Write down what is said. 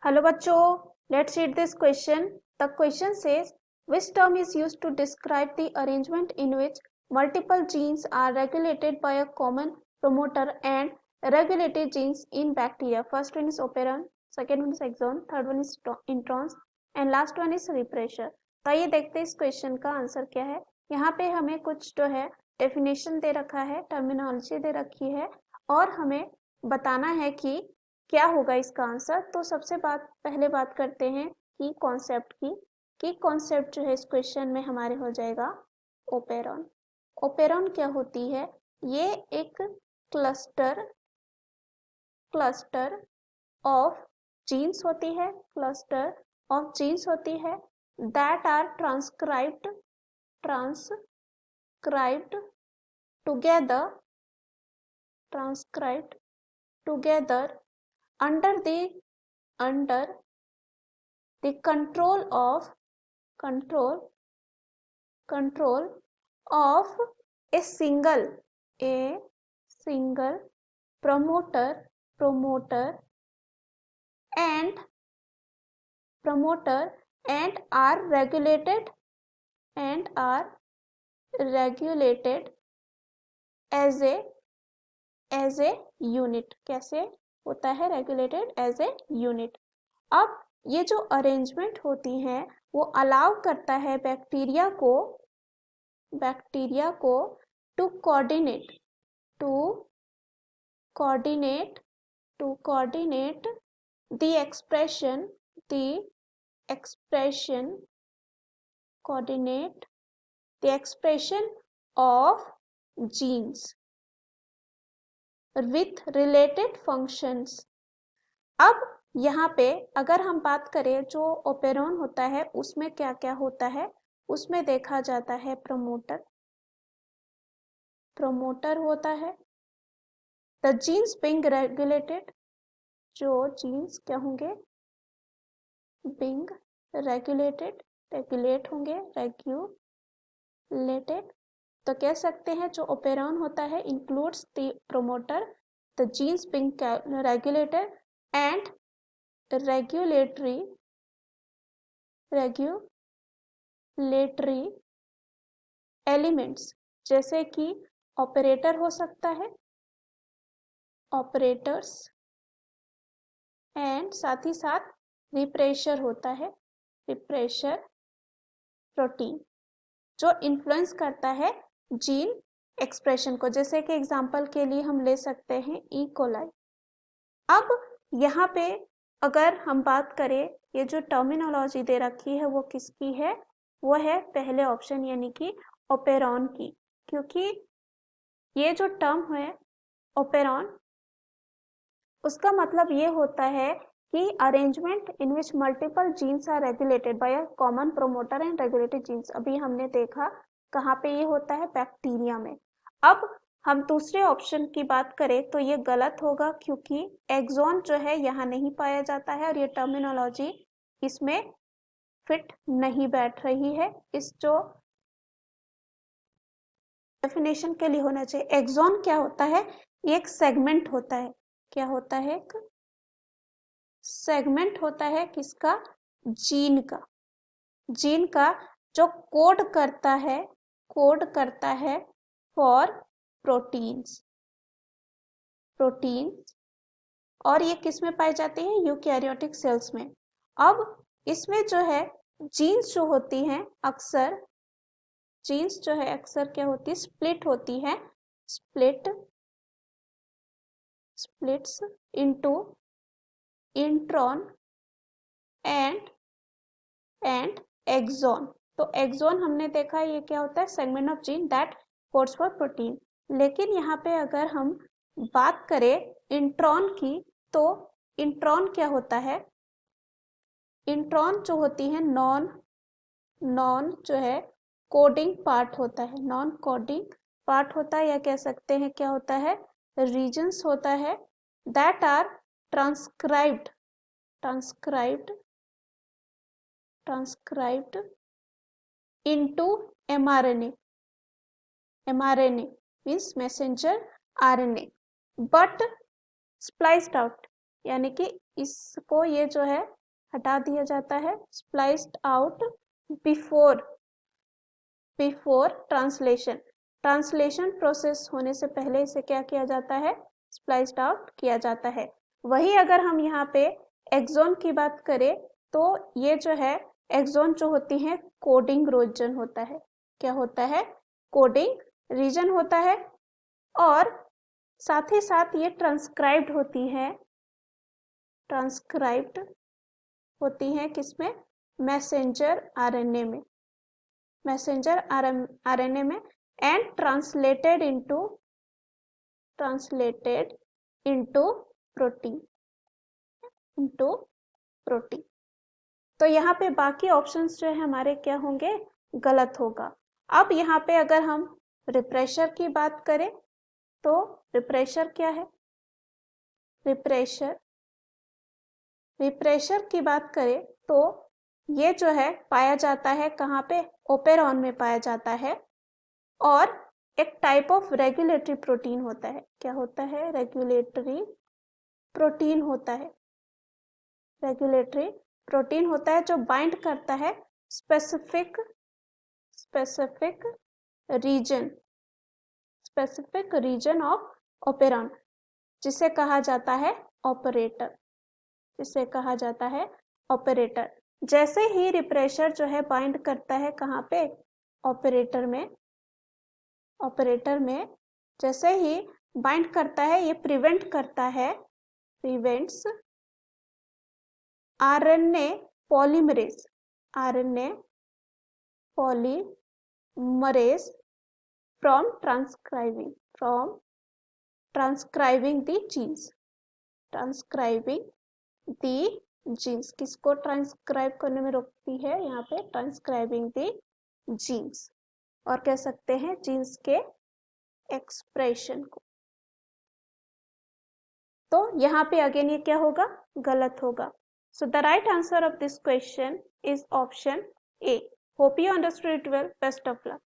Hello bachcho, let's read this question. The question says, which term is used to describe the arrangement in which multiple genes are regulated by a common promoter and regulated genes in bacteria? First one is operon, second one is exon, third one is introns and last one is repressor. तो आइए देखते हैं इस question का answer क्या है। यहाँ पे हमें कुछ जो है डेफिनेशन दे रखा है, टर्मिनोलॉजी दे रखी है और हमें बताना है कि क्या होगा इसका आंसर। तो सबसे पहले बात करते हैं की कॉन्सेप्ट की कॉन्सेप्ट जो है इस क्वेश्चन में हमारे हो जाएगा ओपेरॉन। ओपेरॉन क्या होती है? ये एक क्लस्टर ऑफ जीन्स होती है, क्लस्टर ऑफ जीन्स होती है that are transcribed together under the control of a single promoter and are regulated as a unit। कैसे होता है regulated as a unit? अब ये जो अरेंजमेंट होती हैं वो अलाउ करता है बैक्टीरिया को to coordinate the expression of genes with related functions। अब यहाँ पे अगर हम बात करें जो ओपेरॉन होता है उसमें क्या क्या होता है, उसमें देखा जाता है प्रमोटर होता है। द जीन्स बिंग रेगुलेटेड, जो जीन्स क्या होंगे? बिंग रेगुलेट होंगे, रेगुलेटेड। तो कह सकते हैं जो ओपेरॉन होता है includes the promoter, the genes being regulated and regulatory elements जैसे कि ऑपरेटर हो सकता है, ऑपरेटर्स एंड साथ ही साथ रिप्रेशर होता है, रिप्रेशर प्रोटीन जो इन्फ्लुएंस करता है जीन एक्सप्रेशन को। जैसे कि एग्जांपल के लिए हम ले सकते हैं ई कोलाई। अब यहाँ पे अगर हम बात करें ये जो टर्मिनोलॉजी दे रखी है वो किसकी है? वो है पहले ऑप्शन यानी कि ओपेरॉन की, क्योंकि ये जो टर्म है ओपेरॉन उसका मतलब ये होता है कि arrangement in which multiple genes are regulated by a common promoter and regulated genes. अभी हमने देखा कहाँ पे ये होता है? बैक्टीरिया में। अब हम दूसरे ऑप्शन की बात करें तो ये गलत होगा क्योंकि एक्सॉन जो है यहाँ नहीं पाया जाता है और ये टर्मिनोलॉजी इसमें फिट नहीं बैठ रही है। इस जो डेफिनेशन के लिए होना चाहिए। एक्सॉन क्या होता है? ये एक सेगमेंट होता है। क्या होता है? एक सेगमेंट होता है किसका? जीन का जो कोड करता है फॉर प्रोटीन्स और ये किस में पाई जाती है? यूकैरियोटिक सेल्स में। अब इसमें जो है जीन्स जो होती हैं अक्सर क्या होती है? स्प्लिट होती है, splits into intron and exon. तो एक्सॉन हमने देखा ये क्या होता है? Segment of gene that codes for protein. लेकिन यहाँ पे अगर हम बात करें इंट्रॉन की तो इंट्रॉन क्या होता है? इंट्रॉन जो होती है नॉन जो है कोडिंग पार्ट होता है, नॉन कोडिंग पार्ट होता है, या कह सकते हैं क्या होता है? रीजन्स होता है that are transcribed into mRNA means messenger RNA but spliced out, यानी कि इसको ये जो है हटा दिया जाता है, spliced out before translation. Translation process होने से पहले इसे क्या किया जाता है, स्प्लाइस्ड आउट किया जाता है। वही अगर हम यहाँ पे एक्सॉन की बात करें तो ये जो है एक्सॉन जो होती है कोडिंग रीजन होता है। क्या होता है, कोडिंग रीजन होता है। और साथ ही साथ ये ट्रांसक्राइब्ड होती हैं किसमें, मैसेंजर आरएनए में, एंड ट्रांसलेटेड इनटू प्रोटीन तो यहाँ पे बाकी ऑप्शंस जो है हमारे क्या होंगे, गलत होगा। अब यहाँ पे अगर हम रिप्रेशर की बात करें तो रिप्रेशर क्या है, रिप्रेशर की बात करें तो ये जो है पाया जाता है कहाँ पे, ओपेरॉन में पाया जाता है। और एक टाइप ऑफ रेगुलेटरी प्रोटीन होता है। क्या होता है, रेगुलेटरी प्रोटीन होता है। रेगुलेटरी प्रोटीन होता है जो बाइंड करता है स्पेसिफिक रीजन ऑफ ओपेरॉन, जिसे कहा जाता है ऑपरेटर। जैसे ही रिप्रेशर जो है बाइंड करता है कहाँ पे, ऑपरेटर में जैसे ही बाइंड करता है ये prevents RNA polymerase from transcribing the genes. किसको ट्रांसक्राइब करने में रोकती है, यहाँ पे ट्रांसक्राइबिंग दी जीन्स, और कह सकते हैं जीन्स के एक्सप्रेशन को। तो यहाँ पे अगेन ये क्या होगा, गलत होगा। So the right answer of this question is option A. Hope you understood it well. Best of luck.